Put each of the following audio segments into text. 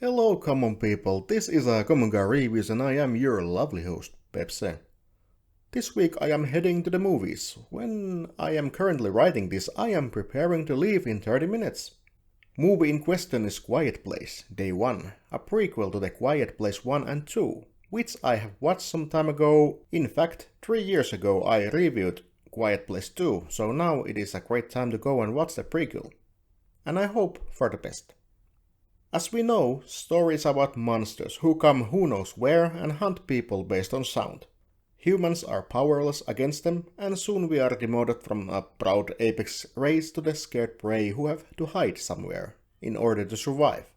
Hello common people, this is a Common Guy Reviews and I am your lovely host, Pepse. This week I am heading to the movies. When I am currently writing this, I am preparing to leave in 30 minutes. Movie in question is Quiet Place, Day 1, a prequel to the Quiet Place 1 and 2, which I have watched some time ago. In fact, 3 years ago I reviewed Quiet Place 2, so now it is a great time to go and watch the prequel. And I hope for the best. As we know, stories about monsters who come who knows where and hunt people based on sound. Humans are powerless against them, and soon we are demoted from a proud apex race to the scared prey who have to hide somewhere in order to survive.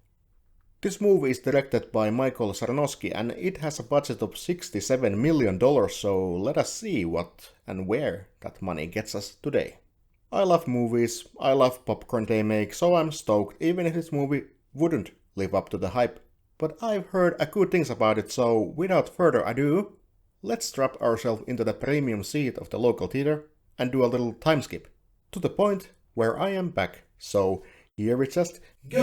This movie is directed by Michael Sarnoski and it has a budget of $67 million, so let us see what and where that money gets us today. I love movies, I love popcorn they make, so I'm stoked even if this movie wouldn't live up to the hype, but I've heard good things about it, so without further ado, let's strap ourselves into the premium seat of the local theater and do a little time skip to the point where I am back. So here we just go!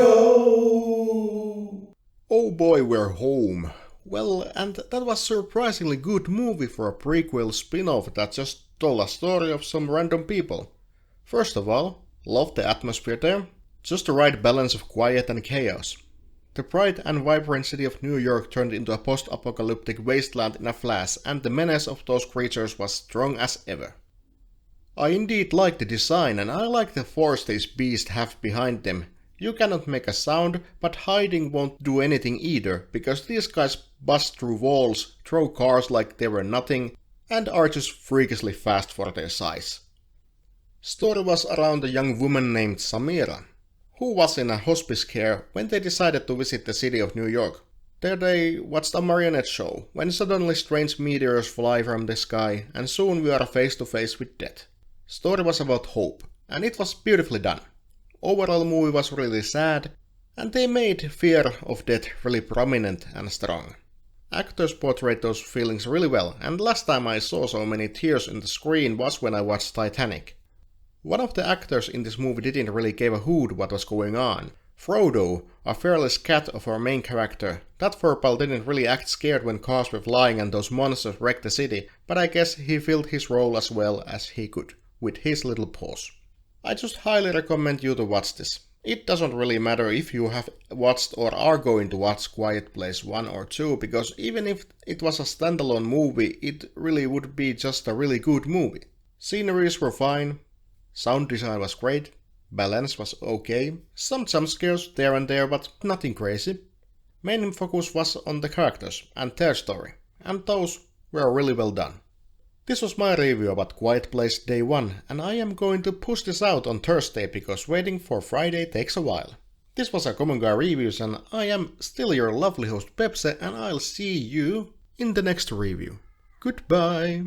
Oh boy, we're home. Well, and that was surprisingly good movie for a prequel spin-off that just told a story of some random people. First of all, love the atmosphere there. Just the right balance of quiet and chaos. The bright and vibrant city of New York turned into a post-apocalyptic wasteland in a flash, and the menace of those creatures was strong as ever. I indeed like the design, and I like the force these beasts have behind them. You cannot make a sound, but hiding won't do anything either, because these guys bust through walls, throw cars like they were nothing, and are just freakishly fast for their size. Story was around a young woman named Samira, who was in a hospice care when they decided to visit the city of New York. There they watched a marionette show, when suddenly strange meteors fly from the sky and soon we are face to face with death. Story was about hope, and it was beautifully done. Overall movie was really sad, and they made fear of death really prominent and strong. Actors portrayed those feelings really well, and last time I saw so many tears in the screen was when I watched Titanic. One of the actors in this movie didn't really give a hoot what was going on. Frodo, a fearless cat of our main character, that furpal didn't really act scared when cars were flying and those monsters wrecked the city, but I guess he filled his role as well as he could, with his little paws. I just highly recommend you to watch this. It doesn't really matter if you have watched or are going to watch Quiet Place 1 or 2, because even if it was a standalone movie, it really would be just a really good movie. Sceneries were fine. Sound design was great, balance was okay, some jump scares there and there but nothing crazy. Main focus was on the characters and their story, and those were really well done. This was my review about Quiet Place Day 1, and I am going to push this out on Thursday because waiting for Friday takes a while. This was a Common Guy Reviews and I am still your lovely host Pepse, and I'll see you in the next review. Goodbye!